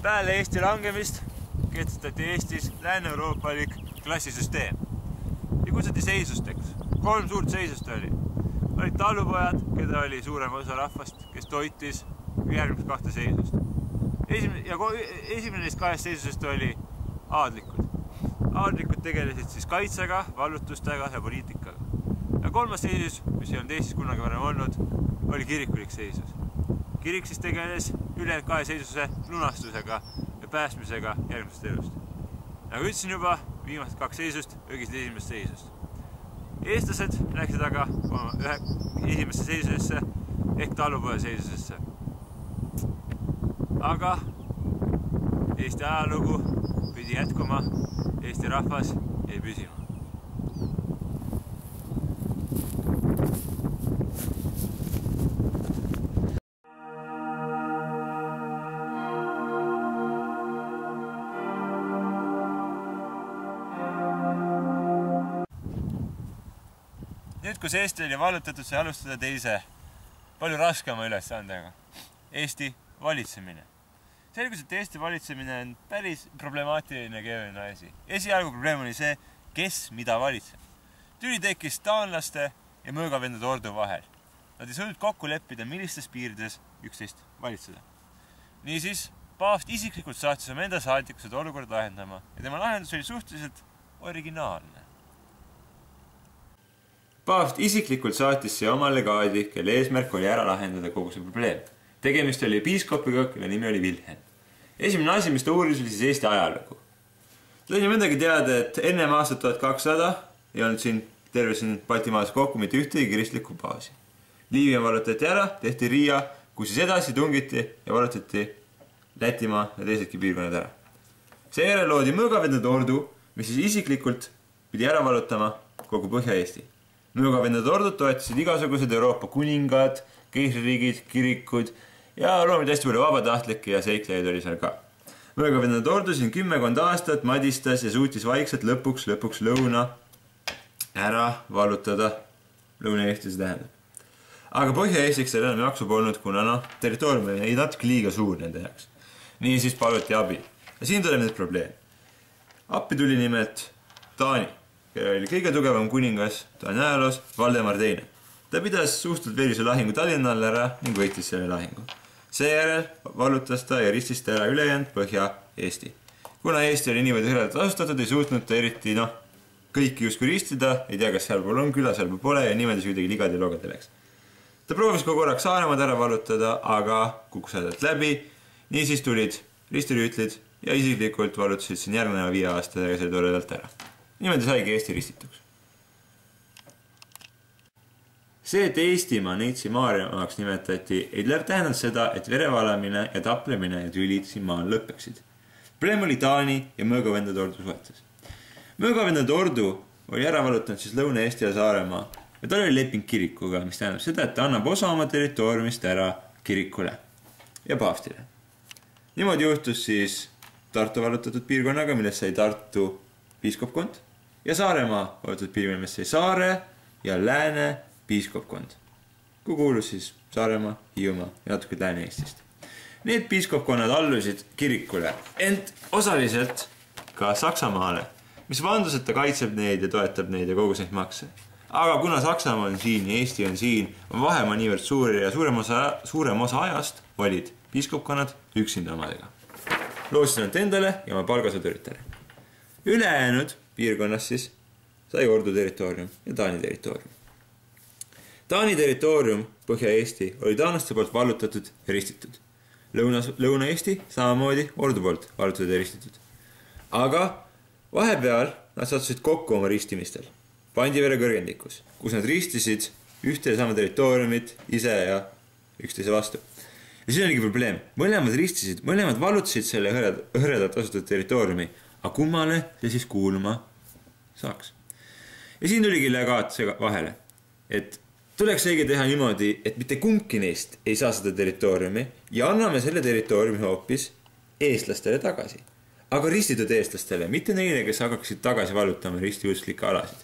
Peale Eesti langemist kehtestati Eestis lääne-euroopalik klassisüsteem ja kutsati seisusteks. 3 suurt seisust oli. Olid talupojad, keda oli suurem osa rahvast, kes toitis järgmist 2 seisust. Esimene neist 2 seisusest oli aadlikud. Aadlikud tegelesid siis kaitsega, vallutustega ja poliitikaga. Ja 3. seisus, mis ei olnud Eestis kunagi varem olnud, oli kirikulik seisus. Kirik siis tegeles ülejäänud 2 seisuse lunastusega ja päästmisega järgmisest elust. Nagu ütlesin juba, viimased 2 seisust ögisid esimest seisust. Eestlased läksid aga esimesse seisusesse ehk talupoja seisusesse. Aga Eesti ajalugu pidi jätkuma, Eesti rahvas jäi püsima. Nüüd, kus Eesti oli vallutatud, sai alustada teise, palju raskema ülesandega. Eesti valitsemine. Selgus, et Eesti valitsemine on päris problemaatiline keeruline asi. Esialgu probleem oli see, kes mida valitseb. Tüli tekkis taanlaste ja mõõgavendade ordu vahel. Nad ei saanud kokku leppida, millistes piirides üksteist valitseda. Niisiis, paavst isiklikult saatis oma enda saadiku seda olukorda lahendama ja tema lahendus oli suhteliselt originaalne. Paavst isiklikult saatis siia oma legaadi, kelle eesmärk oli ära lahendada kogu see probleem. Tegemist oli piiskopiga, kelle nimi oli Vilhelm. Esimene asi, mis ta uuris, oli siis Eesti ajalugu. Ta oli midagi teada, et ennem aastat 1200 ei olnud siin terve Baltimaas kokku mitte ühtegi kristlikku paavsi. Liivia vallutati ära, tehti Riia, kus siis edasi tungiti ja vallutati Lätimaa ja teisedki piirkonnad ära. Seejärel loodi mõõgavendade ordu, mis siis isiklikult pidi ära vallutama kogu Põhja-Eesti. Mõõgavendade ordud toetasid igasugused Euroopa kuningad, keisririigid, kirikud ja loomid hästi palju vabatahtlikke ja seiklejaid oli seal ka. Mõõgavendade ordu siin 10 aastat madistas ja suutis vaikselt lõpuks lõuna ära vallutada. Lõuna-Eesti see tähendab. Aga Põhja-Eestiks seal enam jaksu polnud, kuna territoorium oli natuke liiga suur nende jaoks. Nii siis paluti abi. Ja siin tuleb nüüd probleem. Appi tuli nimelt Taani, kelle oli kõige tugevam kuningas Taani ajaloos, Valdemar II. Ta pidas suhtelt verise lahingu Tallinnal ära ning võitis selle lahingu. Seejärel vallutas ta ja ristis ta ära ülejäänud Põhja-Eesti. Kuna Eesti oli niivõrd hõredalt asustatud, ei suutnud ta eriti kõiki justkui ristida, ei tea, kas seal pool on küla, seal pool pole ja niimoodi kuidagi ligad ja logad läks. Ta proovis ka korraks Saaremaad ära vallutada, aga kukkus hädalt läbi. Niisiis tulid ristirüütlid ja isiklikult vallutasid siin järgneva 5 aastaga selle toredalt ära. Niimoodi saigi Eesti ristituks. See, et Eestimaa Neitsi Maarjamaaks nimetati, ei tähendanud seda, et verevalamine ja taplemine ja tülid siin maal lõppeksid. Probleem oli Taani ja mõõgavendade ordu suhetes. Mõõgavendade ordu oli ära vallutanud siis Lõuna-Eesti ja Saaremaa ja tal oli leping kirikuga, mis tähendab seda, et ta annab osa oma territooriumist ära kirikule ja paavstile. Niimoodi juhtus siis Tartu vallutatud piirkonnaga, millest sai Tartu piiskopkond ja Saaremaa vallutatud piirkonna, millest sai Saare ja Lääne piiskopkond, kuhu kuulus siis Saaremaa, Hiiumaa ja natuke Lääne-Eestist. Need piiskopkonnad allusid kirikule, ent osaliselt ka Saksamaale, mis vandus, et ta kaitseb neid ja toetab neid ja kogus neid makse. Aga kuna Saksamaa on siin ja Eesti on siin, on vahemaa niivõrd suur ja suurem osa ajast valid piiskopkonnad üksinda omadega. Loosisid nad endale ja oma palgasõduritele. Ülejäänud piirkonnas siis sai ordu territoorium ja Taani territoorium. Taani territoorium, Põhja-Eesti, oli taanlaste poolt vallutatud ja ristitud. Lõuna-Eesti samamoodi ordu poolt vallutatud ja ristitud. Aga vahepeal nad sattusid kokku oma ristimistel Pandivere kõrgendikus, kus nad ristisid ühte ja sama territooriumit ise ja üksteise vastu. Ja siin oligi probleem. Mõlemad vallutasid selle hõredalt asutud territooriumi, aga kummale see siis kuuluma saaks. Ja siin tuligi legaat vahele, et tuleks õige teha niimoodi, et mitte kumbki neist ei saa seda territooriumi ja anname selle territooriumi hoopis eestlastele tagasi. Aga ristitud eestlastele, mitte neile, kes hakkaksid tagasi vallutama ristiusklikke alasid.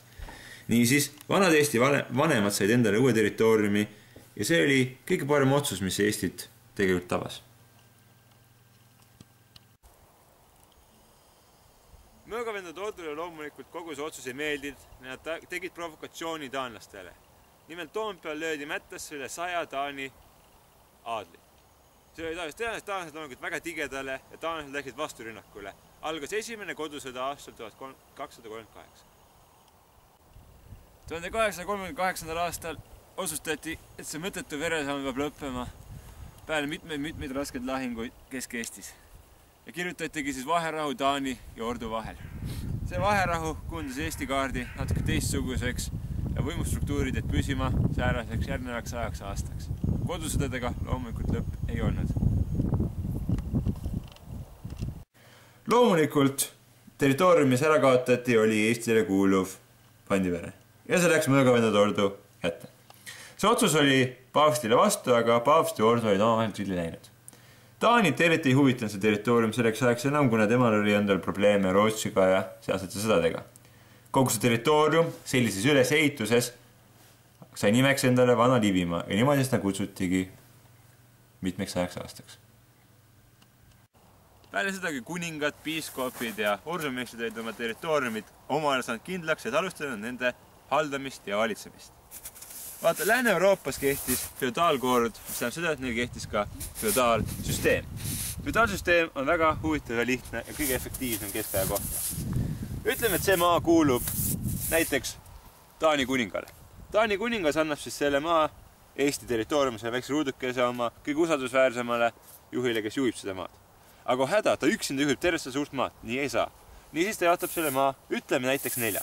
Niisiis, vanad Eesti vanemad said endale uue territooriumi ja see oli kõige parem otsus, mis Eestit tegelikult tabas. mõõgavendade ordule loomulikult kogu see otsus ei meeldinud, nad tegid provokatsiooni taanlastele. Nimelt Toompeal löödi mättasse üle 100 Taani aadli. See oli tõenäoliselt taanlased loomulikult väga tigedale ja taanlased läksid vasturünnakule. Algas esimene kodusõda aastal 1238. 1838. aastal otsustati, et see mõttetu veresamm peab lõppema peale mitmeid raskeid lahinguid Kesk-Eestis. Ja kirjutatigi siis vaherahu Taani ja Ordu vahel. See vaherahu kujundas Eesti kaardi natuke teistsuguseks ja võimustruktuurid jäid püsima sääraseks järgnevaks 100 aastaks. Kodusõdadega loomulikult lõpp ei olnud. Loomulikult territooriumis ära kaotati oli Eestile kuuluv Pandivere ja see läks mõõgavendade ordu kätte. See otsus oli paavstile vastu, aga paavst ja ordu olid omavahel trilli läinud. Taanit eriti ei huvitanud see territoorium selleks ajaks enam, kuna temal oli endal probleeme Rootsiga ja sealsete sõdadega. Kogu see territoorium sellises ülesehituses sai nimeks endale Vana Liivimaa ja niimoodi seda kutsutigi mitmeks 100 aastaks. Peale sedagi kuningad, piiskopid ja ordumeistrid olid oma territooriumid omale saanud kindlaks, et alustada nende haldamist ja valitsemist. Vaata, Lääne-Euroopas kehtis feodaalkord, mis tähendab seda, et neil kehtis ka feodaalsüsteem. Feodaalsüsteem on väga huvitav ja lihtne ja kõige efektiivsem keskaja kohta. Ütleme, et see maa kuulub näiteks Taani kuningale. Taani kuningas annab siis selle maa Eesti territooriumise väikse ruudukese oma kõige usaldusväärsemale juhile, kes juhib seda maad. Aga häda, ta üksinda juhib terve seda suurt maad, nii ei saa. Niisiis ta jaotab selle maa, ütleme näiteks 4.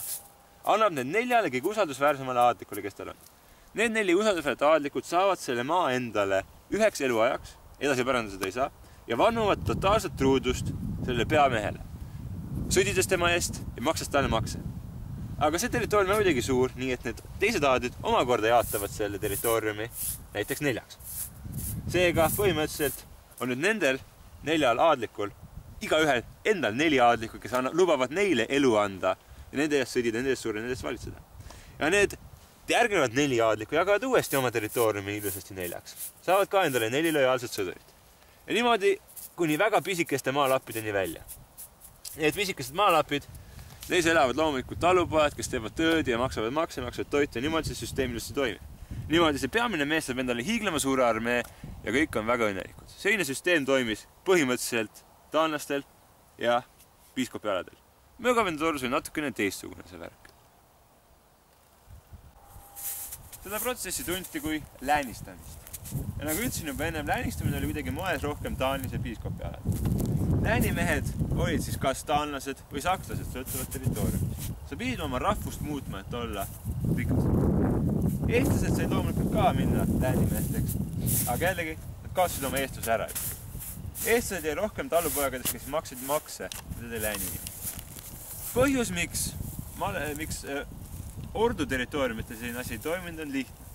Annab need 4 kõige usaldusväärsemale aadlikule, kes tal on. Need 4 usaldusväärt aadlikud saavad selle maa endale 1 eluajaks, edasi pärandada seda ei saa, ja vannuvad totaalset truudust sellele peamehele, sõdides tema eest ja maksas talle makse. Aga see territoorium on muidugi suur, nii et need teised aadlid omakorda jaatavad selle territooriumi näiteks 4. Seega põhimõtteliselt on nüüd nendel 4 aadlikul, igaühel endal 4 aadlikul, kes lubavad neile elu anda ja nende eest sõdida, nende eest surra, nende eest valitseda. Ja need järgnevad 4 aadlikku jagavad uuesti oma territooriumi ilusasti 4. Saavad ka endale 4 lojaalset sõdurit. Ja niimoodi kuni väga pisikeste maalappideni välja. Need pisikesed maalapid, neis elavad loomulikult talupojad, kes teevad tööd ja maksavad makse, maksavad toitu ja niimoodi see süsteem ilusti toimib. Niimoodi see peamine mees saab endale hiiglema suure armee ja kõik on väga õnnelikud. Selline süsteem toimis põhimõtteliselt taanlastel ja piiskopialadel. Mõõgavendade ordus oli natukene teistsugune see värk. Seda protsessi tunti kui läänistamist. Ja nagu ütlesin juba ennem, läänistamine oli kuidagi moes rohkem taanlise piiskopialad. Läänimehed olid siis kas taanlased või sakslased sõltuvad territooriumist. Sa pidid oma rahvust muutma, et olla rikas. Eestlased said loomulikult ka minna läänimeesteks, aga jällegi nad kaotasid oma eestluse ära. Eestlased jäi rohkem talupojagadest, kes maksid makse, mida te lääni nimi. Põhjus, miks ordu territooriumite selline asi ei toiminud, on lihtne.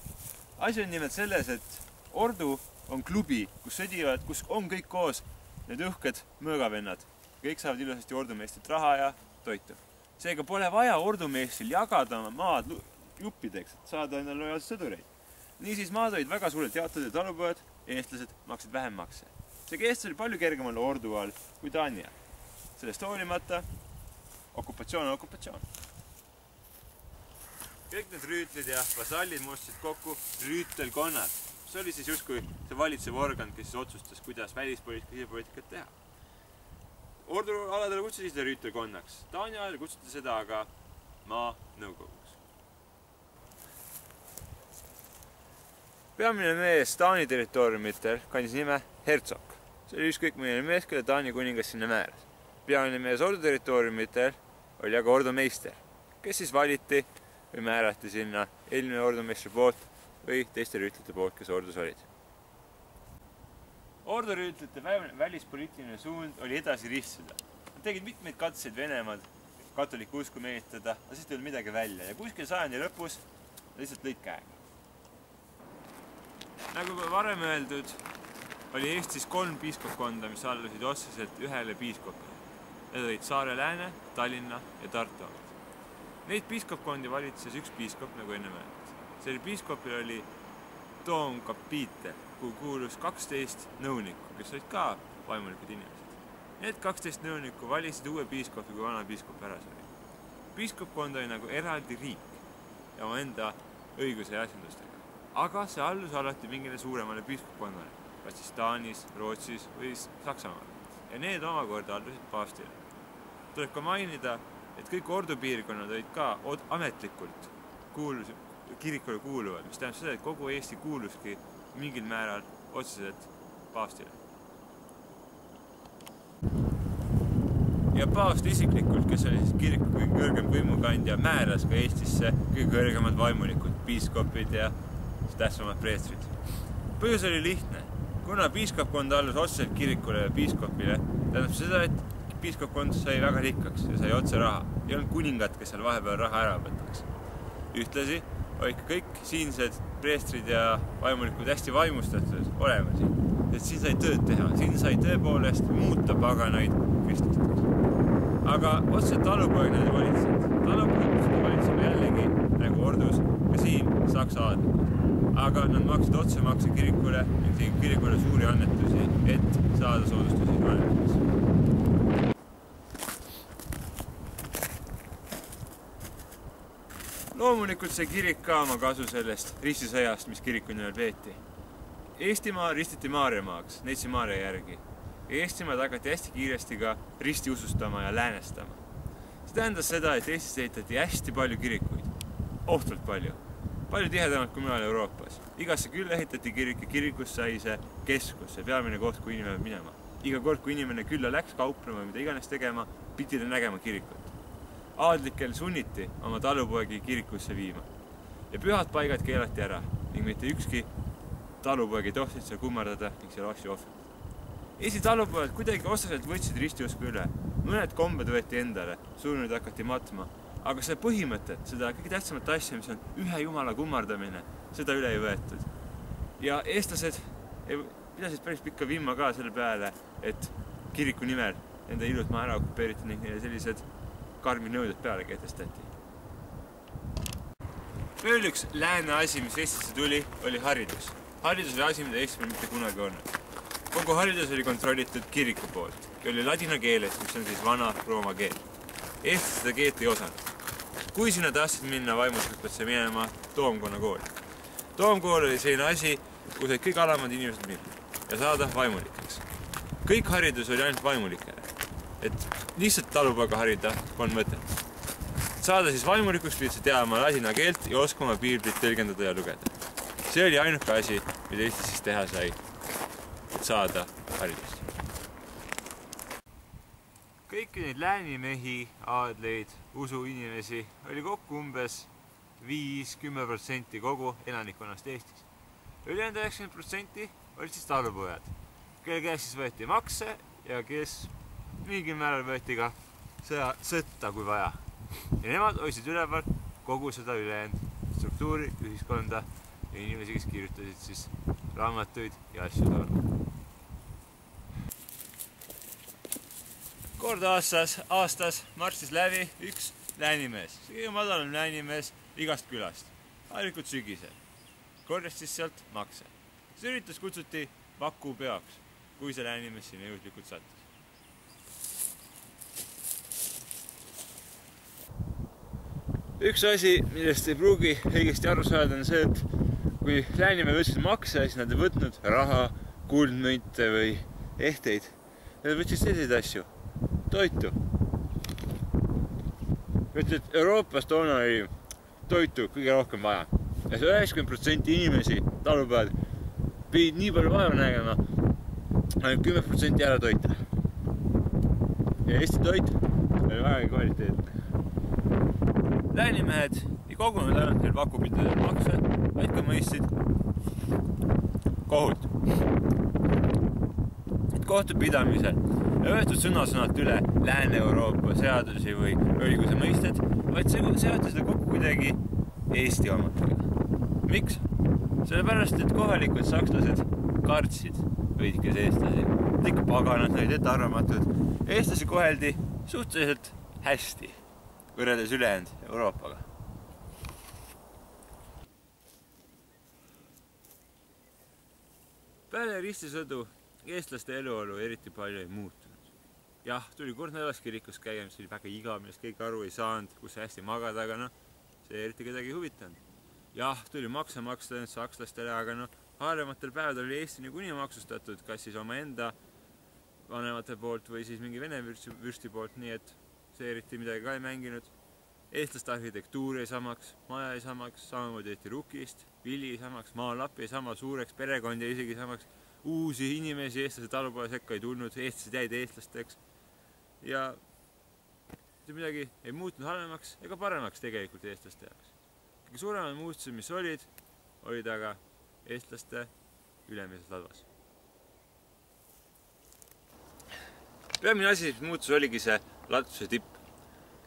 Asi on nimelt selles, et ordu on klubi, kus sõdivad, kus on kõik koos need õhked mõõgavennad. Kõik saavad ilusasti ordumeestelt raha ja toitu. Seega pole vaja ordumeestil jagada oma maad juppideks, et saada endale lojaalseid sõdureid. Niisiis maad olid väga suurelt jaotatud ja talupojad, eestlased maksid vähem makse. Seega eestlased oli palju kergemal ordu all kui Taani all. Sellest hoolimata okupatsioon on okupatsioon. Kõik need rüütlid ja vasallid moodustasid kokku rüütelkonnad. See oli siis justkui see valitsev organ, kes siis otsustas, kuidas välispoliitikat teha. Ordu aladele kutsuti seda rüütelkonnaks. Taani ajal kutsuti seda aga maa nõukoguks. Peamine mees Taani territooriumitel kandis nime Herzog. See oli ükskõik milline mees, kelle Taani kuningas sinna määras. Peamine mees ordu territooriumitel oli aga ordumeister, kes siis valiti või määrati sinna eelmine ordumeistri poolt või teiste rüütlite poolt, kes ordus olid. Ordurüütlite välispoliitiline suund oli edasi ristseda. Nad tegid mitmeid katseid Venemaad katoliku usku meelitada, aga siis tuli midagi välja ja kuskil sajandi lõpus lihtsalt lõid käega. Nagu varem öeldud, oli Eestis 3 piiskopkonda, mis allusid otseselt ühele piiskopile. Need olid Saare Lääne, Tallinna ja Tartu. Neid piiskopkondi valitses üks piiskop, nagu enne öeldud. Selle piiskopil oli Toomkapiitel, kuhu kuulus 12 nõunikku, kes olid ka vaimulikud inimesed. Need 12 nõunikku valisid uue piiskopi, kui vana piiskop ära sai. Piiskopkond oli nagu eraldi riik ja omaenda õiguse ja asjandustega. Aga see allus alati mingile suuremale piiskopkonnale, kas siis Taanis, Rootsis või Saksamaal. Ja need omakorda allusid paavstile. Tuleb ka mainida, et kõik ordupiirkonnad olid ka ametlikult kirikule kuuluvad, mis tähendab seda, et kogu Eesti kuuluski mingil määral otseselt paavstile. Ja paavst isiklikult, kes oli siis kiriku kõige kõrgem võimukandja, määras ka Eestisse kõige kõrgemad vaimulikud, piiskopid ja tähtsamad preestrid. Põhjus oli lihtne. Kuna piiskopkond allus otseselt kirikule ja piiskopile, tähendab seda, et piiskopkond sai väga rikkaks ja sai otse raha. Ei olnud kuningat, kes seal vahepeal raha ära võtaks. Ühtlasi olid kõik siinsed preestrid ja vaimulikud hästi vaimustatud olema siin. Et siin sai tööd teha, siin sai tõepoolest muuta paganaid kristlasteks. Aga otseselt talupoeg nad valitsenud. Talupoeg valitsema jällegi nagu ordus ka siin Saksa aadlikud. Aga nad maksid otsemakse kirikule ja tegid kirikule suuri annetusi, et saada soodustusi annetusi. Loomulikult sai kirik ka oma kasu sellest ristisõjast, mis kiriku nimel peeti. Eestimaa ristiti Maarjamaaks, Neitsi Maarja järgi. Eestimaad hakati hästi kiiresti ka risti usustama ja läänestama. See tähendas seda, et Eestis ehitati hästi palju kirikuid. Ohtult palju. Palju tihedamalt kui mujal Euroopas. Igasse küll ehitati kirik ja kirikus sai see keskus, see peamine koht, kui inimene minema. Iga kord, kui inimene külla läks kauplema või mida iganes tegema, pidi ta nägema kirikut. Aadlikel sunniti oma talupoegi kirikusse viima. Ja pühad paigad keelati ära ning mitte ükski talupoeg ei tohtinud seal kummardada ning seal asju ohverdada. Eesti talupoed kuidagi otseselt võtsid ristiusku üle. Mõned kombed võeti endale, surnud hakati matma. Aga see põhimõte, seda kõige tähtsamat asja, mis on ühe jumala kummardamine, seda üle ei võetud. Ja eestlased pidasid päris pikka vimma ka selle peale, et kiriku nimel enda ilud maa ära okupeeriti ning sellised karmi nõuded peale kehtestati. Veel üks lääne asi, mis Eestisse tuli, oli haridus. Haridus oli asi, mida Eestis mitte kunagi olnud. Kogu haridus oli kontrollitud kiriku poolt ja oli ladina keeles, mis on siis vana Rooma keel. Eestis seda keelt ei osanud. Kui sinna tahtsid minna vaimulikult, pead sa minema Toomkonna kooli. Toomkool oli selline asi, kus olid kõik alamad inimesed minna ja saada vaimulikeks. Kõik haridus oli ainult vaimulikele. Et lihtsalt talupoega harida polnud mõtet. Saada siis vaimulikuks pidid sa teadma ladina keelt ja oskama piiblit tõlgendada ja lugeda. See oli ainuke asi, mida Eestis siis teha sai, et saada haridust. Kõiki neid läänimehi, aadleid, usuinimesi oli kokku umbes 5-10% kogu elanikkonnast Eestis. Ülejäänud 90% olid siis talupojad, kelle käest siis võeti makse ja kes mingil määral võeti ka sõtta kui vaja. Ja nemad hoidsid üleval kogu seda ülejäänud struktuuri, ühiskonda ja inimesi, kes kirjutasid siis raamatuid ja asju toona. Kord aastas marssis läbi üks läänimees, see kõige madalam läänimees igast külast, harilikult sügisel. Korjas siis sealt makse. See üritus kutsuti Vaku peaks, kui see läänimees sinna juhuslikult sattus. Üks asi, millest ei pruugi õigesti aru saada, on see, et kui läänimehed võtsid makse, siis nad ei võtnud raha, kuldmünte või ehteid. Nad võtsid selliseid asju. Toitu. Võtsid, et Euroopas toona oli toitu kõige rohkem vaja. Ja see 90% inimesi, talupojad, pidid nii palju vaeva nägema, ainult 10% ära toita. Ja Eesti toit oli väga kvaliteetne. Läänimehed ei kogunud ainult veel vakupidadel makse, vaid ka mõistsid kohut. Kohtupidamisel ei võetud sõna-sõnalt üle Lääne-Euroopa seadusi või õiguse mõisted, vaid seoti seda kokku kuidagi Eesti omadega. Miks? Sellepärast, et kohalikud sakslased kartsid veidikes eestlasi. Nad ikka paganad, nad olid ettearvamatud. Eestlasi koheldi suhteliselt hästi võrreldes ülejäänud Euroopaga. Peale ristisõdu eestlaste eluolu eriti palju ei muutunud. jah, tuli kord nädalas kirikus käia, mis oli väga igav, millest keegi aru ei saanud, kus hästi magada, aga noh, see eriti kedagi ei huvitanud. jah, tuli makse maksta sakslastele, aga noh, harvematel päevadel oli Eesti niikuinii maksustatud, kas siis omaenda vanemate poolt või siis mingi vene vürsti poolt, nii et see eriti midagi ka ei mänginud. Eestlaste arhitektuur ei samaks, maja ei samaks, samamoodi tehti rukist, vili ei samaks, maalapp ei sama suureks, perekond ei isegi samaks, uusi inimesi eestlased talupoja sekka ei tulnud, eestlased jäid eestlasteks ja midagi ei muutnud halvemaks ega paremaks tegelikult eestlaste jaoks. Kõige suuremad muutused, mis olid aga eestlaste ülemises ladvas. Peamine asi, mis muutus, oligi see ladvuse tipp.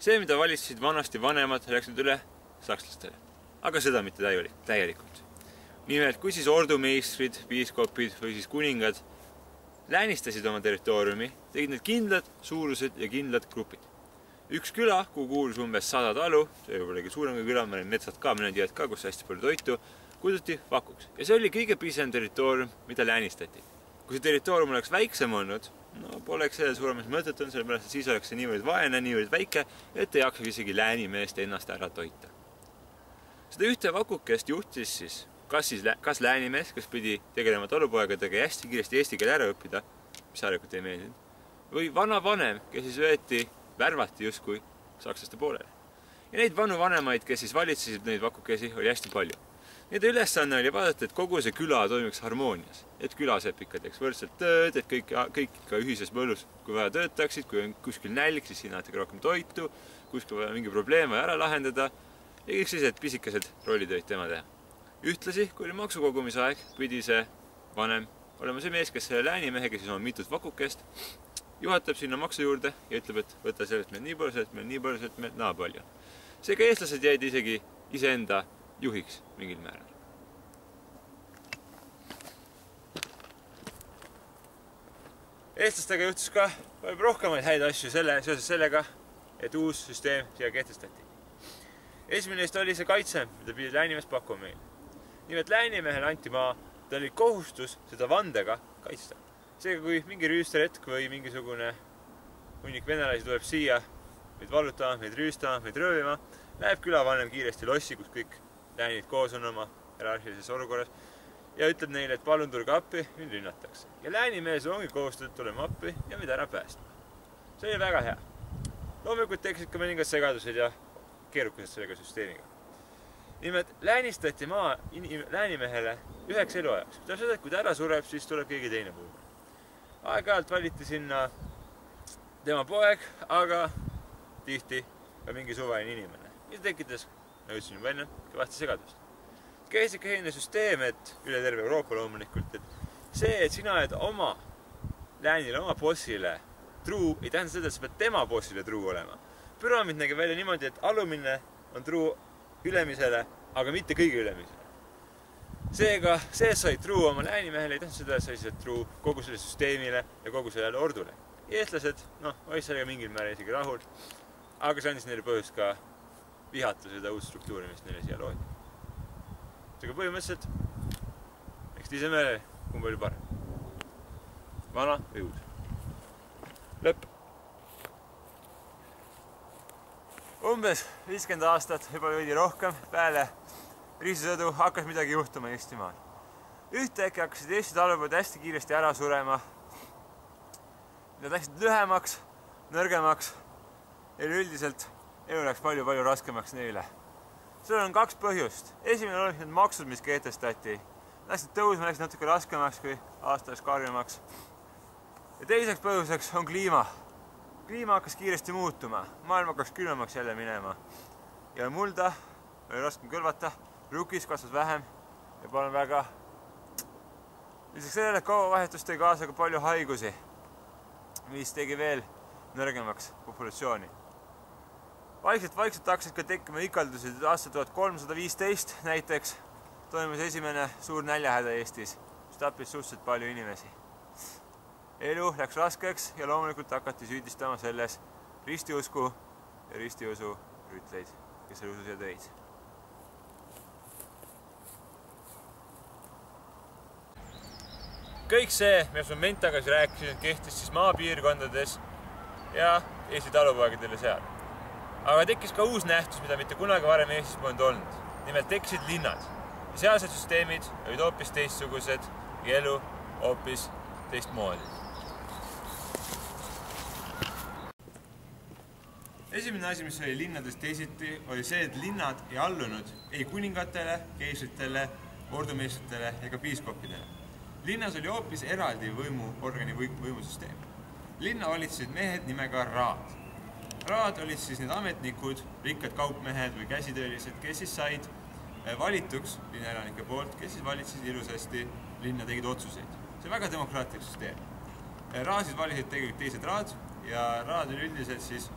See, mida valitsesid vanasti vanemad, läksid üle sakslastele. Aga seda mitte täielikult. Nimelt, kui siis ordumeistrid, piiskopid või siis kuningad läänistasid oma territooriumi, tegid need kindlad suurused ja kindlad grupid. Üks küla, kuhu kuulus umbes 100 talu, see võib olla suurem kui küla, meil on metsad ka, mõned jääd ka, kus hästi palju toitu, kutsuti vakuks. Ja see oli kõige pisem territoorium, mida läänistati. Kui see territoorium oleks väiksem olnud, no poleks selle suuremas mõtet on, sellepärast et siis oleks see niivõrd vaene, niivõrd väike, et ei jaksaks isegi läänimeest ennast ära toita. Seda ühte vakukest juhtis siis kas läänimees, kes pidi tegelema talupoegadega ja hästi kiiresti eesti keele ära õppida, mis harjukult ei meeldinud, või vana vanem, kes siis värvati justkui sakslaste poolele. Ja neid vanu vanemaid, kes siis valitsesid neid vakukesi, oli hästi palju. Nende ülesanne oli vaadata, et kogu see küla toimiks harmoonias, et külasepikad teeks võrdselt tööd, et kõik ikka ühises mõlus, kui vaja töötaksid, kui on kuskil nälg, siis siin annatagi rohkem toitu, kuskil vaja mingi probleem vaja ära lahendada ja kõik sellised pisikesed rollitöid tema teha. Ühtlasi, kui oli maksukogumise aeg, pidi see vanem olema see mees, kes selle läänimehe, kes siis on mitut vakukest, juhatab sinna maksu juurde ja ütleb, et võta sellest meil nii palju, sellest meil nii palju, sellest meil naa palju. Seega eestlased jäid isegi iseenda juhiks mingil määral. Eestlastega juhtus ka palju rohkemaid häid asju seoses sellega, et uus süsteem siia kehtestati. Esimene neist oli see kaitse, mida pidi läänimees pakkuma meil. Nimelt läänimehele anti maa, ta oli kohustus seda vandega kaitsta. Seega, kui mingi rüüsterhetk või mingisugune hunnik venelasi tuleb siia, meid vallutama, meid rüüstama, meid röövima, läheb külavanem kiiresti lossi, kus kõik läänid koos on oma hierarhilises olukorras ja ütleb neile, et palun tulge appi, mind rünnatakse. Ja läänimees ongi kohustatud tulema appi ja meid ära päästma. See oli väga hea. Loomulikult tekkisid ka mõningad segadused ja keerukused sellega süsteemiga. Nimelt läänistati maa läänimehele üheks eluajaks. Kui ta ära sureb, siis tuleb keegi teine puhul. Aeg-ajalt valiti sinna tema poeg, aga tihti ka mingi suvaline inimene. Ja tekitas, nagu ütlesin juba enne, kõvasti segadust. Käis ikka selline süsteem, et üle terve Euroopa loomulikult, et see, et sina oled oma läänile, oma bossile truu, ei tähenda seda, et sa pead tema bossile truu olema. Püramiid nägi välja niimoodi, et alumine on truu ülemisele, aga mitte kõige ülemisele. Seega, see sai truu oma läänimehele, ei tähenda seda, et sai truu kogu selle süsteemile ja kogu sellele ordule. Eestlased, olid sellega mingil määral isegi rahul, aga see andis neile põhjust ka vihata seda uut struktuuri, mis neile siia loodi. Seega põhimõtteliselt, eks te ise meele, kumb oli parem. Vana või uus. Lõpp. Umbes 50 aastat, juba veidi rohkem, peale riisisõdu hakkas midagi juhtuma Eestimaal. Ühtäkki hakkasid Eesti talupoed hästi kiiresti ära surema. Nad läksid lühemaks, nõrgemaks ja üldiselt elu läks palju raskemaks neile. Sellel on kaks põhjust. Esimene oli need maksud, mis kehtestati. Läksid tõusma, läksid natuke raskemaks kui aastas karjumaks. Ja teiseks põhjuseks on kliima. Kliima hakkas kiiresti muutuma. Maailm hakkas külmemaks jälle minema. Ja mulda oli raskem kõlvata, rukis kasvas vähem ja palun väga. Lisaks sellele kaubavahetus tõi kaasa ka palju haigusi, mis tegi veel nõrgemaks populatsiooni. Vaikselt hakkasid ka tekkima ikaldused. Aastal 1315 näiteks toimus esimene suur näljahäda Eestis, mis tappis suhteliselt palju inimesi. Elu läks raskeks ja loomulikult hakati süüdistama selles ristiusku ja ristiusu rüütleid, kes selle usu siia tõid. Kõik see, mis ma ment tagasi rääkisin, kehtis siis maapiirkondades ja Eesti talupoegadele seal. Aga tekkis ka uus nähtus, mida mitte kunagi varem Eestis polnud olnud. Nimelt tekkisid linnad. Ja sealsed süsteemid olid hoopis teistsugused ja elu hoopis teistmoodi. Esimene asi, mis oli linnades teisiti, oli see, et linnad ei allunud ei kuningatele, keisritele, ordumeistritele ega piiskoppidele. Linnas oli hoopis eraldi võimuorgani võimusüsteem. Linna valitsesid mehed nimega raad. Raad olid siis need ametnikud, rikkad kaupmehed või käsitöölised, kes siis said valituks linnaelanike poolt, kes siis valitsesid ilusasti linna, tegid otsuseid. See on väga demokraatlik süsteem. Raasid valisid tegelikult teised raad ja raad üldiselt siis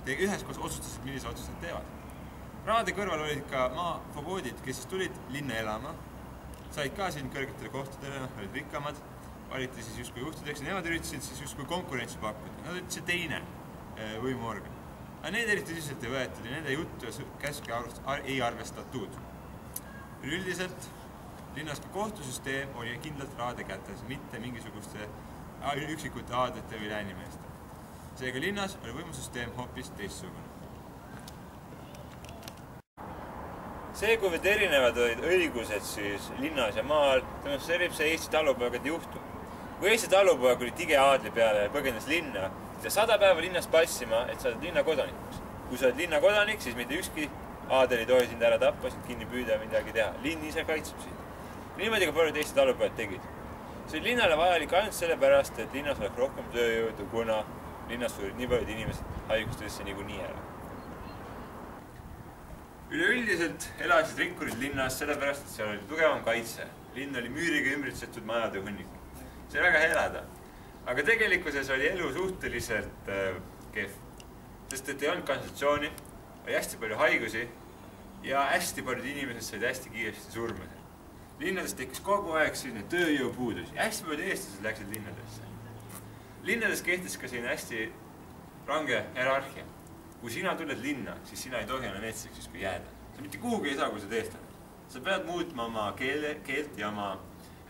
üheskoos otsustasid, millise otsused teevad. Raade kõrval olid ka maafogoodid, kes siis tulid linna elama, said ka siin kõrgetele kohtadele, olid rikkamad, valiti siis justkui juhtideks ja nemad üritasid siis justkui konkurentsi pakkuda. Nad olid see teine võimuorgan. Aga need eriti tõsiselt ei võetud ja nende juttu ja käske ei arvestatud. Üldiselt linnas ka kohtusüsteem oli kindlalt raade kätes, mitte mingisuguste üksikute aadete või läänimeeste. Seega linnas oli võimusüsteem hoopis teistsugune. See, kuivõrd erinevad olid õigused siis linnas ja maal, demonstreerib see Eesti talupoegade juhtum. Kui Eesti talupoeg oli tige aadli peale ja põgenes linna, ta 100 päeva linnas passima, et sa oled linna kodanikuks. Kui sa oled linna kodanik, siis mitte ükski aadel ei tohi sind ära tappa, sind kinni püüda ja midagi teha. Linn ise kaitseb sind. Niimoodi ka paljud Eesti talupoegad tegid. See oli linnale vajalik ainult sellepärast, et linnas oleks rohkem tööjõudu, kuna linnas surid nii paljud inimesed haigustesse niikuinii ära. Üleüldiselt elasid rikkurid linnas sellepärast, et seal oli tugevam kaitse. Linn oli müüriga ümbritsetud majade hunnik. See oli väga hea elada. Aga tegelikkuses oli elu suhteliselt kehv. Sest et ei olnud kanalisatsiooni, oli hästi palju haigusi ja hästi paljud inimesed said hästi kiiresti surma. Linnades tekkis kogu aeg selline tööjõupuudus. Hästi paljud eestlased läksid linnadesse. Linnades kehtis ka selline hästi range hierarhia. Kui sina tuled linna, siis sina ei tohi enam eestlaseks justkui jääda. Sa mitte kuhugi ei saa, kui sa teestlane. Sa pead muutma oma keelt ja oma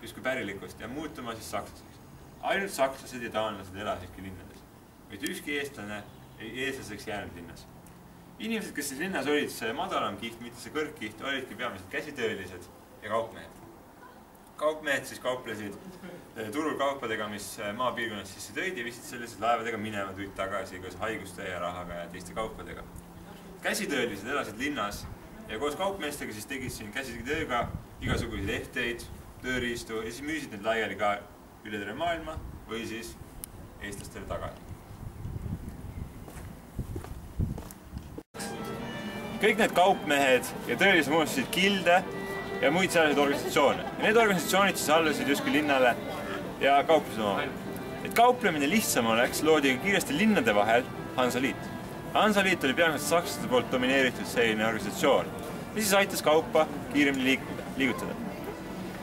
justkui pärilikust ja muutuma siis sakslaseks. Ainult sakslased ja taanlased elasidki linnades. Võid ükski eestlaseks jäänud linnas. Inimesed, kes siis linnas olid, see madalam kiht, mitte see kõrgkiht, olidki peamiselt käsitöölised ja kaupmehed. Kaupmehed siis kauplesid turul kaupadega, mis maapiirkonnas sisse tõid ja viisid sellised laevadega minema, tulid tagasi koos haiguste ja rahaga ja teiste kaupadega. Käsitöölised elasid linnas ja koos kaupmeestega siis tegid siin käsitööga igasuguseid ehteid, tööriistu ja siis müüsid need laiali ka üle terve maailma või siis eestlastele tagasi. Kõik need kaupmehed ja töölised moodustasid gilde ja muid selliseid organisatsioone. Ja need organisatsioonid siis allusid justkui linnale ja kauplesid omavahel. Et kauplemine lihtsam oleks, loodi kiiresti linnade vahel Hansaliit. Hansaliit oli peamiselt sakslaste poolt domineeritud selline organisatsioon, mis siis aitas kaupa kiiremini liigutada.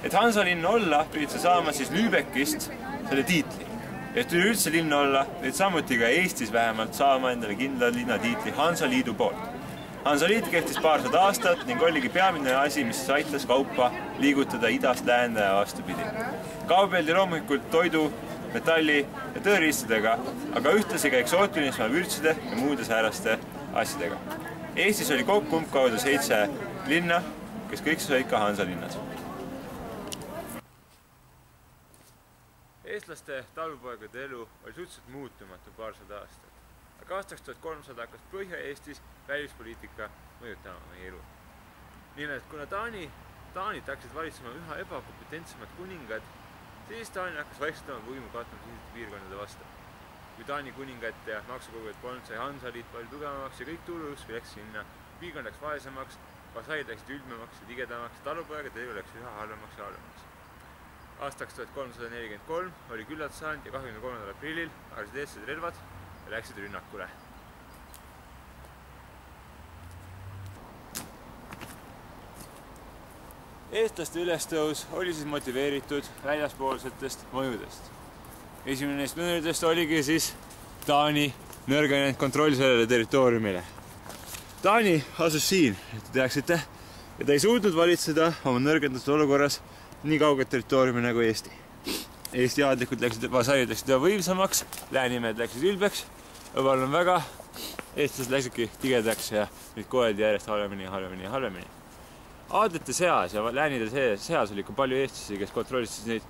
Et Hansalinn olla, pidid sa saama siis Lübeckist selle tiitli. Ja et üleüldse linn olla, pidid samuti ka Eestis vähemalt saama endale kindla linnatiitli Hansaliidu poolt. Hansaliit kehtis paarsada aastat ning oligi peamine asi, mis aitas kaupa liigutada idast läände ja vastupidi. Kaubeldi loomulikult toidu, metalli ja tööriistadega, aga ühtlasi ka eksootilisma vürtside ja muude sääraste asjadega. Eestis oli kokku umbkaudu 7 linna, kes kõik said ka Hansalinnas. Eestlaste talupoegade elu oli suhteliselt muutumatu paarsada aastat. Aga aastaks 1300 hakkas Põhja-Eestis välispoliitika mõjutama meie elu. Nimelt, kuna Taanid hakkasid valitsema üha ebakompetentsemad kuningad, siis Taani hakkas vaikselt oma võimu katma teiste piirkondade vastu. Kui Taani kuningat ja maksukogujad polnud, sai Hansaliit palju tugevamaks ja kõik tuluski läks sinna. Piirkond läks vaesemaks, vasaid läksid ülmemaks ja tigedamaks, talupoegade elu läks üha halvemaks ja halvemaks. Aastaks 1343 oli küllalt saanud ja 23. aprillil hakkasid eestlased relvad ja läksid rünnakule. Eestlaste ülestõus oli siis motiveeritud väljaspoolsetest mõjudest. Esimene neist mõjudest oligi siis Taani nõrgenenud kontroll sellele territooriumile. Taani asus siin, et te teaksite, ja ta ei suutnud valitseda oma nõrgendatud olukorras nii kauged territooriumi nagu Eesti. Eesti aadlikud läksid, vasaid läksid võimsamaks, läänimehed läksid ülbeks ja palun väga, eestlased läksidki tigedaks ja nüüd koheldi järjest halvemini. Aadlite seas ja läänide seas oli ka palju eestlasi, kes kontrollisid neid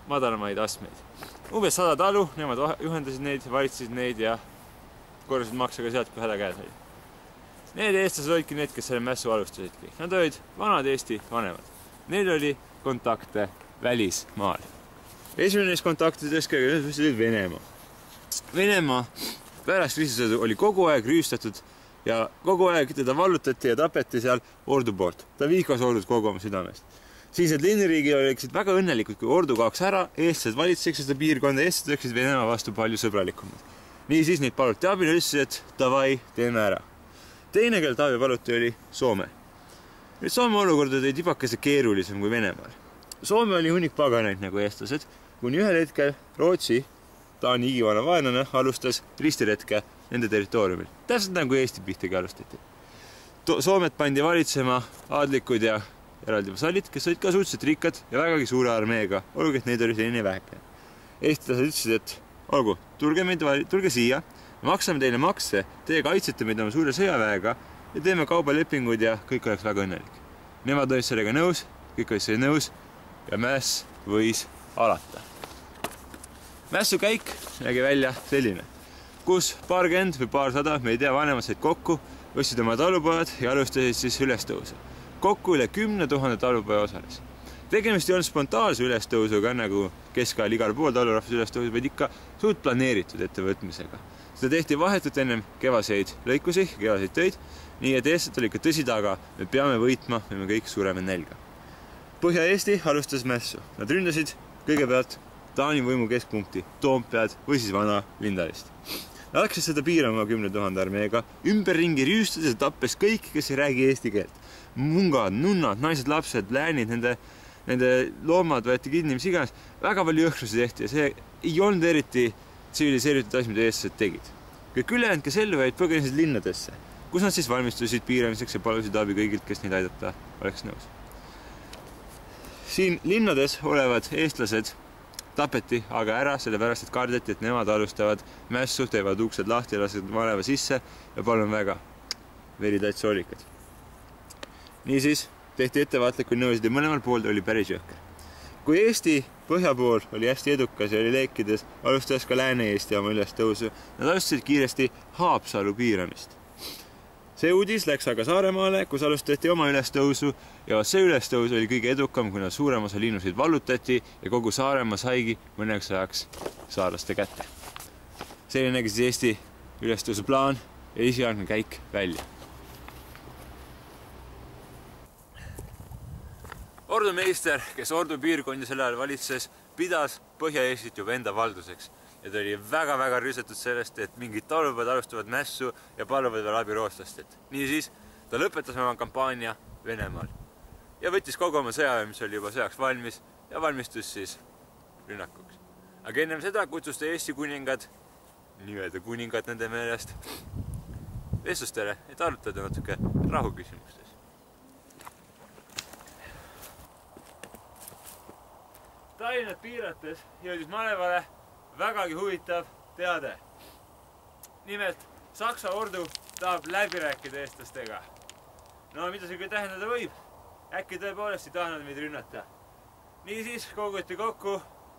madalamaid astmeid. Umbes 100 talu, nemad juhendasid neid, valitsesid neid ja korrasid makse ka sealt, kui häda käes oli. Need eestlased olidki need, kes selle mässu alustasidki. Nad olid vanad Eesti vanemad. Neil oli kontakte välismaal. Esimene neist kontaktidest oli Venemaa. Venemaa pärast Kristusõdu oli kogu aeg rüüstatud ja kogu aeg teda vallutati ja tapeti seal ordu poolt. Ta vihkas ordud kogu oma südamest. Siis need linniriigid oleksid väga õnnelikud, kui ordu kaoks ära, eestlased valitseksid seda piirkonda, eestlased oleksid Venemaa vastu palju sõbralikumad. Nii siis neid paluti abil ja ütlesid, et davai, teeme ära. Teine, kel Taavi paluti, oli Soome. Nüüd Soome olukord oli tibakese keerulisem kui Venemaal. Soome oli hunnik paganaid nagu eestlased, kuni ühel hetkel Rootsi, Taani igivana vaenlane, alustas ristiretke nende territooriumil. Täpselt nagu Eesti pihtagi alustati. Soomet pandi valitsema aadlikud ja eraldi vasallid, kes olid ka suhteliselt rikkad ja vägagi suure armeega, olgugi et neid oli selline väike. Eestlased ütlesid, et olgu, tulge siia, maksame teile makse, teie kaitsete meid oma suure sõjaväega ja teeme kaubalepingud ja kõik oleks väga õnnelik. Nemad olid sellega nõus, kõik olid sellega nõus ja mäss võis alata. Mässu käik nägi välja selline, kus paarkümmend või paarsada, me ei tea, vanemad said kokku, võtsid oma talupojad ja alustasid siis ülestõusu. Kokku üle 10 000 talupoja osales. Tegemist ei olnud spontaanse ülestõusuga, nagu keskajal igal pool talurahvas ülestõusu, vaid ikka suurt planeeritud ettevõtmisega. Seda tehti vahetult ennem kevaseid lõikusi, kevaseid töid, nii et eestlased oli ikka tõsi taga, me peame võitma ja me kõik sureme nälga. Põhja-Eesti alustas mässu. Nad ründasid kõigepealt Taani võimu keskpunkti, Toompead või siis vana Lindalist. Nad hakkasid seda piirama 10 000 armeega, ümberringi rüüstades ja tappes kõik, kes ei räägi eesti keelt. Mungad, nunnad, naised, lapsed, läänid, nende loomad võeti kinni, mis iganes. Väga palju jõhkrusi tehti ja see ei olnud eriti tsiviliseeritud asi, mida eestlased tegid. Kõik ülejäänud, kes ellu jäid, põgenesid linnadesse, kus nad siis valmistusid piiramiseks ja palusid abi kõigilt, kes neid aidata oleks nõus. Siin linnades olevad eestlased tapeti aga ära, sellepärast, et kardeti, et nemad alustavad mässu, teevad uksed lahti ja lasevad maleva sisse ja palun väga, veri täitsa olikad. Niisiis tehti ettevaatlikud nõusid ja mõlemal pool oli päris jõhker. Kui Eesti põhja pool oli hästi edukas ja oli leekides, alustas ka Lääne-Eesti oma ülestõusu. Nad alustasid kiiresti Haapsalu piiramist. See uudis läks aga Saaremaale, kus alustati oma ülestõusu ja see ülestõus oli kõige edukam, kuna suurem osa linnusid vallutati ja kogu Saaremaa saigi mõneks ajaks saarlaste kätte. Selline nägi siis Eesti ülestõusu plaan ja esialgne käik välja. Ordumeister, kes Ordu piirkondi sel ajal valitses, pidas Põhja-Eestit juba enda valduseks. Ja ta oli väga-väga rüüsetud sellest, et mingid talupojad alustavad mässu ja paluvad veel abi rootslastelt. Niisiis, ta lõpetas oma kampaania Venemaal ja võttis kogu oma sõjaväe, mis oli juba sõjaks valmis ja valmistus siis rünnakuks. Aga ennem seda kutsus ta Eesti kuningad, nii-öelda kuningad nende meelest, vestlustele, et arutada natuke rahuküsimustes. Tallinnat piirates jõudis malevale vägagi huvitav teade. Nimelt, Saksa ordu tahab läbi rääkida eestlastega. No mida see küll tähendada võib? Äkki tõepoolest ei tahtnud meid rünnata. Niisiis koguti kokku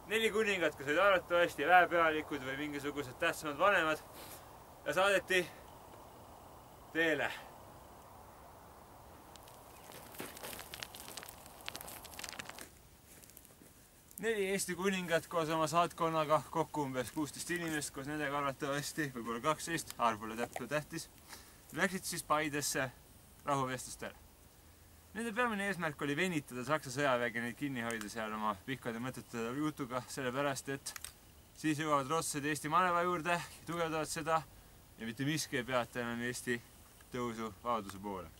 4 kuningat, kes olid arvatavasti väepealikud või mingisugused tähtsamad vanemad ja saadeti teele. Neli Eesti kuningat koos oma saatkonnaga, kokku umbes 16 inimest, koos nendega arvatavasti, võib-olla 12, arv pole tähtis, läksid siis Paidesse rahuvestlustele. Nende peamine eesmärk oli venitada Saksa sõjaväge neid kinni hoida seal oma pikkade mõtete jutuga, sellepärast et siis jõuavad rootslased Eesti maleva juurde, tugevdavad seda ja mitte miski ei peata enam Eesti tõusu vabaduse poole.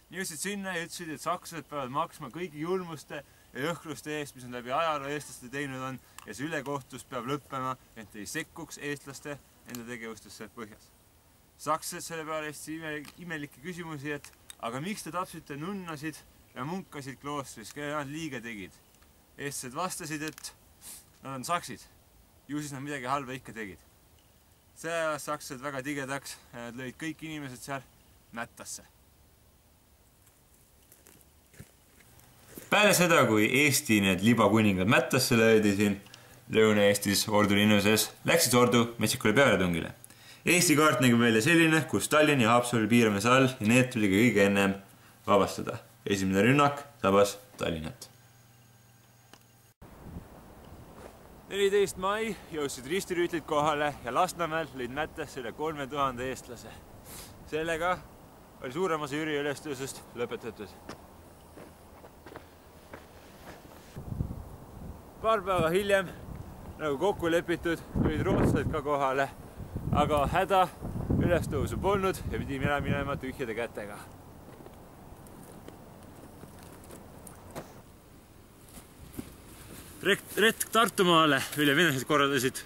Nii jõudsid sinna ja ütlesid, et sakslased peavad maksma kõigi julmuste ja jõhkruste eest, mis on läbi ajaloo eestlaste teinud on ja see ülekohtus peab lõppema, et ei sekkuks eestlaste enda tegevustesse põhjas. Sakslased selle peale eest imelikke küsimusi, et aga miks te tapsite nunnasid ja munkasid kloostris, kelle nad liiga tegid? Eestlased vastasid, et nad on saksid, ju siis nad midagi halba ikka tegid. see ajas sakslased väga tigedaks ja nad lõid kõik inimesed seal mättasse. Peale seda, kui Eesti need libakuningad mättasse löödi siin Lõuna-Eestis Ordu linnu sees, läksid Ordu metsikule pealetungile. Eesti kaart nägi välja selline, kus Tallinn ja Haapsalu piiramise all ja need tuli kõige ennem vabastada. Esimene rünnak tabas Tallinnat. 14. mai jõudsid ristirüütlid kohale ja Lasnamäel lõid mättasse üle 3000 eestlase. Sellega oli suurem osa Jüri ülestõusust lõpetatud. Paar päeva hiljem, nagu kokku lepitud, tulid rootslased ka kohale, aga häda ülestõusu polnud ja pidime minema tühjade kätega. Retk Tartumaale üle venelased korraldasid.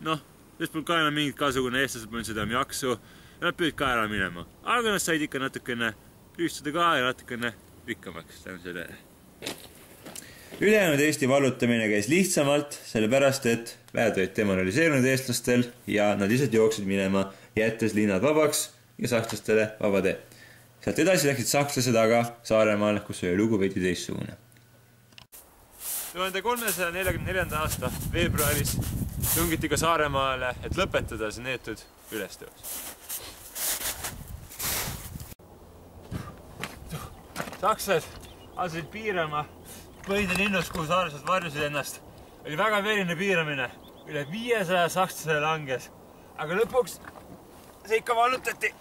Sest polnud ka enam mingit kasu, kuna eestlased polnud seda jaksu ja nad pidid ka ära minema. Aga nad said ikka natukene püüstada ka ja natukene rikkamaks tänu sellele. Ülejäänud Eesti vallutamine käis lihtsamalt, sellepärast et väed olid demoraliseerunud eestlastel ja nad lihtsalt jooksid minema, jättes linnad vabaks ja sakslastele vaba tee. Sealt edasi läksid sakslased aga Saaremaale, kus oli lugu veidi teistsugune. 1344. aasta veebruaris tungiti ka Saaremaale, et lõpetada see neetud ülestõus. Sakslased asusid piirama Põide linnus, kuhu saarlased varjusid ennast. Oli väga verine piiramine. Üle 500 sakslasele langes. Aga lõpuks see ikka vallutati.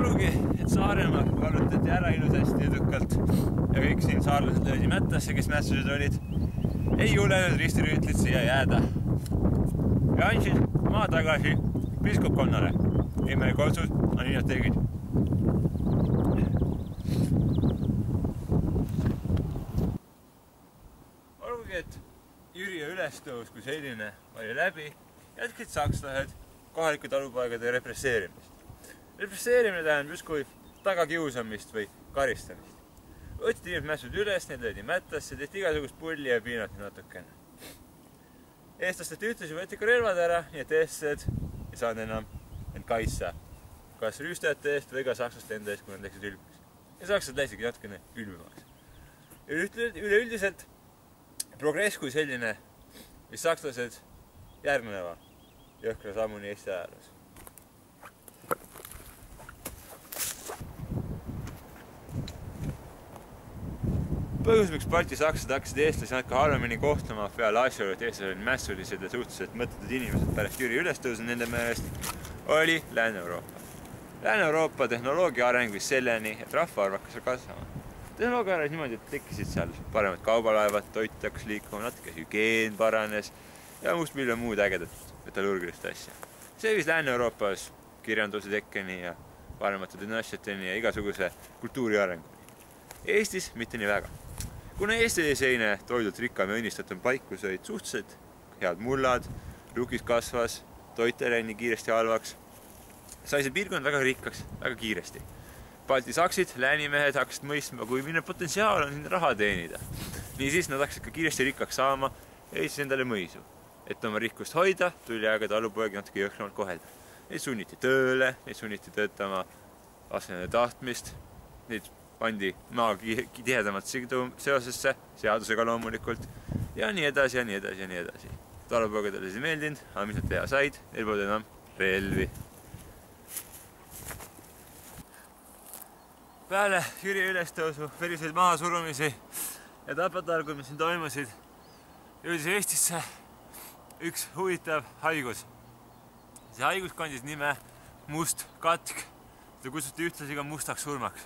Olgugi, et Saaremaa vallutati ära ilusasti edukalt ja kõik siin saarlased löödi mättasse, kes mässused olid, ei julenud ristirüütlid siia jääda. Ja andsid maa tagasi piiskopkonnale. Imelik otsus, aga nii nad tegid. Olgugi, et Jüri ülestõus kui selline oli läbi, jätkasid sakslased kohalike talupoegade represseerimist. Represseerimine tähendab justkui tagakiusamist või karistamist. Võtsid inimesed mässud üles, need löödi mättasse, tehti igasugust pulli ja piinati natukene. Eestlastelt ühtlasi võeti ka relvad ära, nii et eestlased ei saanud enam end kaitsa. Kas rüüstajate eest või ka sakslaste enda eest, kui nad läksid ülbeks. Ja sakslased läksidki natukene ülbemaks. Üleüldiselt progress kui selline, mis sakslased järgneva jõhkra sammuni Eesti ajaloos. Põhjus, miks Balti sakslased hakkasid eestlasi natuke halvemini kohtlema peale asjaolu, et eestlased olid mässulised ja suhteliselt mõttetud inimesed pärast Jüri ülestõusu nende meelest, oli Lääne-Euroopa. Lääne-Euroopa tehnoloogia areng viis selleni, et rahvaarv hakkas kasvama. Tehnoloogia areng niimoodi, et tekkisid seal paremad kaubalaevad, toit hakkas liikuma, natuke hügieen paranes ja miljon muud ägedat metallurgilist asja. See viis Lääne-Euroopas kirjanduse tekkeni ja paremate dünastiateni ja igasuguse kultuuri arenguni. Eestis mitte nii väga. Kuna Eesti oli selline toidult rikkam ja õnnistatum paik, kus olid suhteliselt head mullad, lukis kasvas, toit oli nii kiiresti halvaks, sai see piirkond väga rikkaks, väga kiiresti. Balti saksid, läänimehed hakkasid mõistma, kui milline potentsiaal on siin raha teenida. Niisiis nad hakkasid ka kiiresti rikkaks saama ja ehisid endale mõisu. Et oma rikkust hoida, tuli aga talupoegi natuke jõhkramalt kohelda. Neid sunniti tööle, neid sunniti töötama vastavalt tahtmist, neid pandi maa tihedamalt seosesse, seadusega loomulikult, ja nii edasi, ja nii edasi, ja nii edasi. Talupoegadele see meeldinud, aga mis nad teha said, neil polnud enam relvi. Peale Jüri ülestõusu, veriseid mahasurumisi ja tapatargud, mis siin toimusid, jõudis Eestisse üks huvitav haigus. See haigus kandis nime must katk. Seda kutsuti ühtlasi ka mustaks surmaks.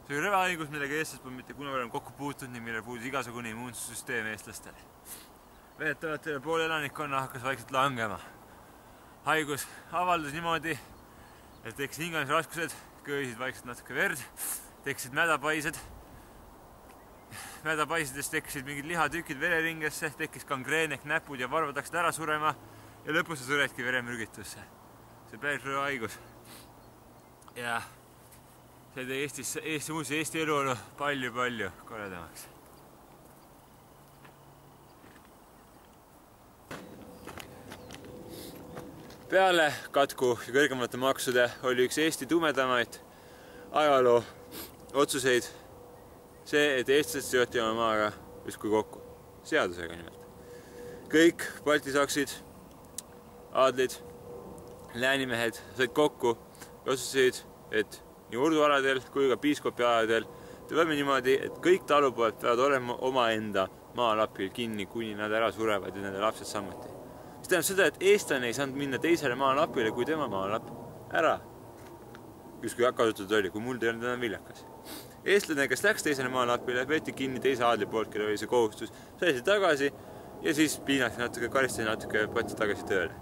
See oli rõvahaigus, millega eestlased pole mitte kunagi enam kokku puutunud, nii millel puudus igasugune immuunsussüsteem eestlastele. Veetavalt pool elanikkonna hakkas vaikselt langema. Haigus avaldus niimoodi, et tekkisid hingamisraskused, köösid vaikselt natuke verd, tekkisid mädapaised. Mädapaisidest tekkisid mingid lihatükid vereringesse, tekkis gangreen ehk näpud ja varvad hakkasid ära surema ja lõpus suretki veremürgitusse. See päris rõvahaigus. Ja see tegi Eesti eluolu palju koredamaks. Peale katku ja kõrgemate maksude oli üks Eesti tumedamaid ajaloo otsuseid see, et eestlased seoti oma maaga justkui kokku. Seadusega nimelt. Kõik baltisaksid, aadlid, läänimehed said kokku ja otsuseid, et nii urdualadel kui ka piiskopialadel teeme niimoodi, et kõik talupojad peavad olema omaenda maalapil kinni, kuni nad ära surevad ja nende lapsed samuti. See tähendab seda, et eestlane ei saanud minna teisele maalapile, kui tema maalapp ära justkui kasutatud oli, kui muld ei olnud enam viljakas. Eestlane, kes läks teisele maalapile, võeti kinni teise aadli poolt, kelle oli see kohustus, sai tagasi ja siis piinati natuke, karistati natuke ja patti tagasi tööle.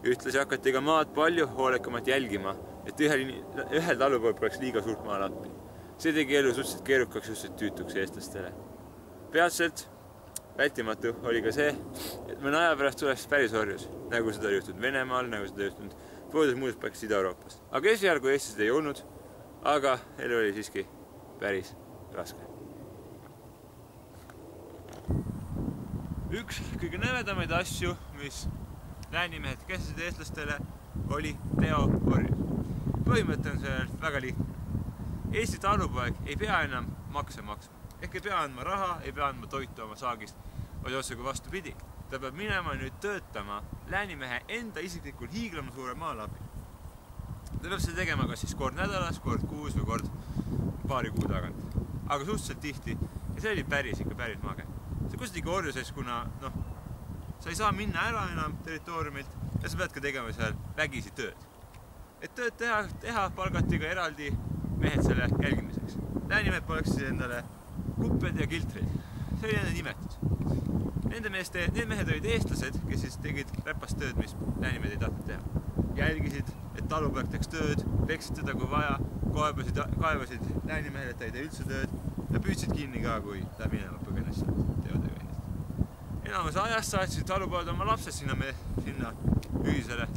Ühtlasi hakati ka maad palju hoolekamalt jälgima, et ühel talupool poleks liiga suurt maalappi. See tegi elu suhteliselt keerukaks just tüütuks eestlastele. Peatselt vältimatu oli ka see, et mõne aja pärast tuleks päris orjus, nagu seda oli juhtunud Venemaal, nagu seda oli juhtunud paljudes muudes paikades Ida-Euroopas. Aga esialgu Eestis ei olnud, aga elu oli siiski päris raske. Üks kõige nõvedamaid asju, mis läänimehed kehtestasid eestlastele, oli teoorjus. Põhimõte on sellel väga lihtne. Eesti talupoeg ei pea enam makse maksma. Ehk ei pea andma raha, ei pea andma toitu oma saagist, vaid otse kui vastupidi. Ta peab minema nüüd töötama läänimehe enda isiklikul hiiglama suure maalabi. Ta peab seda tegema kas siis kord nädalas, kord kuus või kord paari kuu tagant. Aga suhteliselt tihti ja see oli ikka päris mage. See kustigi orjuses, kuna sa ei saa minna ära enam territooriumilt ja sa pead ka tegema seal vägisi tööd. Et tööd teha palgati ka eraldi mehed selle jälgimiseks. Läänimehed poleks siis endale kupped ja kiltrid. See oli nende nimetus. Need mehed olid eestlased, kes siis tegid räpast tööd, mis läänimehed ei tahtnud teha. Jälgisid, et talupoeg teeks tööd, peksid teda kui vaja, kaevasid läänimehele, et ta ei tee üldse tööd ja püüdsid kinni ka, kui ta minema põgenes teodega endast. Enamus ajast saatsid talupoed oma lapsed sinna ühisele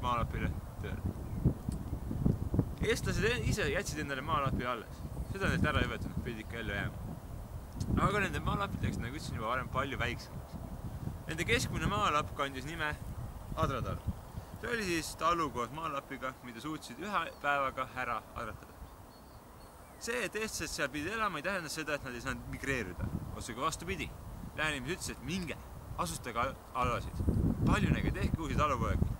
maalapile tööle. Eestlased ise jätsid endale maalapi alles. Seda neilt ära ei võetud, pidid ikka ellu jääma. Aga nende maalapid läksid, nagu ütlesin juba varem, palju väiksemaks. Nende keskmine maalapp kandis nime Adratalu. See oli siis talu koos maalapiga, mida suutsid ühe päevaga ära adratada. See, et eestlased seal pidid elama, ei tähenda seda, et nad ei saanud migreerida. Otsuga vastupidi. Läänimehed ütles, et minge, asustage alasid. Paljunegi, tehke uusi talupoegi.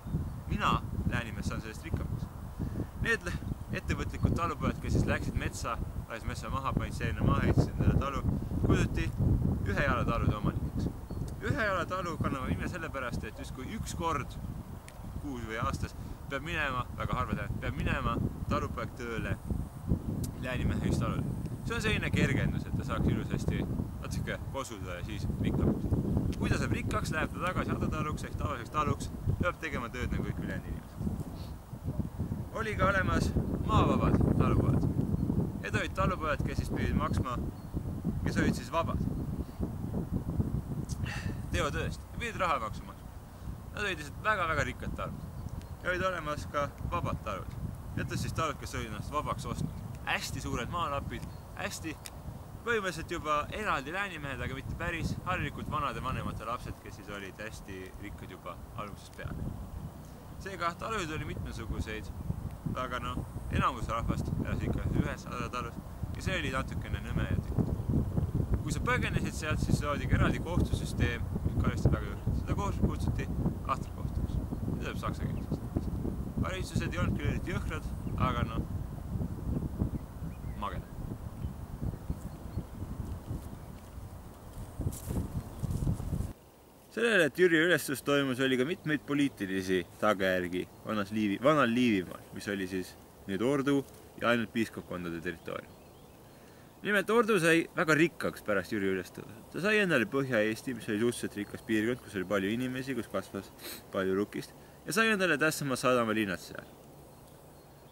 Mina, läänimees, saan sellest rikkamaks. Need ettevõtlikud talupojad, kes siis läksid metsa, laias metsa maha, panid seena maha, ehitasid endale talu, kujuti ühe jala talude omanikeks. Ühe jala talu kannavad nime sellepärast, et justkui üks kord kuus või aastas peab minema, väga harva tähendab, peab minema talupoeg tööle läänimehe ühistalule. See on selline kergendus, et ta saaks ilusasti natuke kosuda ja siis rikkamaks. Kui ta saab rikkaks, läheb ta tagasi adataluks ehk tavaliseks taluks, peab tegema tööd nagu kõik ülejäänud inimesed. Oli ka olemas maavabad talupojad. Need olid talupojad, kes siis pidid maksma, kes olid siis vabad teotööst ja pidid raha maksma. Nad olid lihtsalt väga-väga rikkad talud. Ja olid olemas ka vabad talud. Jättes siis talud, kes olid ennast vabaks ostnud. Hästi suured maalapid, hästi põhimõtteliselt juba eraldi läänimehed, aga mitte päris harilikult vanade vanemate lapsed, kes siis olid hästi rikkad juba algusest peale. Seega taluid oli mitmesuguseid, aga enamus rahvast elas ikka ühes talus ja see oli natukene nõme ja tüütu. Kui sa põgenesid sealt, siis loodi eraldi kohtusüsteem, karistab väga jõhkralt. Seda kohtus kutsuti kahterkohtuks. See tuleb saksa keelest. Karistused ei olnud küll eriti jõhkrad, aga mageda. Sellele, et Jüri ülestus toimus, oli ka mitmeid poliitilisi tagajärgi vanal Liivimaal, mis oli siis nüüd Ordu ja ainult piiskopkondade territoorium. Nimelt Ordu sai väga rikkaks pärast Jüri ülestõusu. Ta sai endale Põhja-Eesti, mis oli suhteliselt rikas piirkond, kus oli palju inimesi, kus kasvas palju rukkist ja sai endale tähtsamad sadamalinnad seal.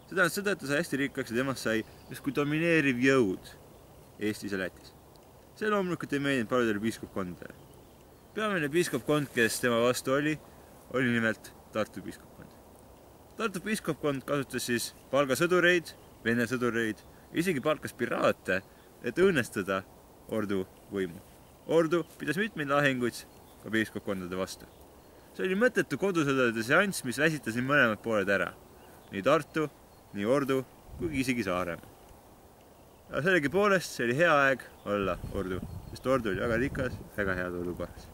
See tähendab seda, et ta sai hästi rikkaks ja temast sai justkui domineeriv jõud Eestis ja Lätis. See loomulikult ei meeldinud paljudele piiskopkondadele. Peamine piiskopkond, kes tema vastu oli nimelt Tartu piiskopkond. Tartu piiskopkond kasutas siis palgasõdureid, vene sõdureid, isegi palkas piraate, et õnnestada Ordu võimu. Ordu pidas mitmeid lahinguid ka piiskopkondade vastu. See oli mõttetu kodusõdade seanss, mis väsitas nii mõlemad pooled ära. Nii Tartu, nii Ordu, kuigi isegi Saaremaa. Aga sellegipoolest see oli hea aeg olla Ordu, sest Ordu oli väga rikas, väga hea toidukorras.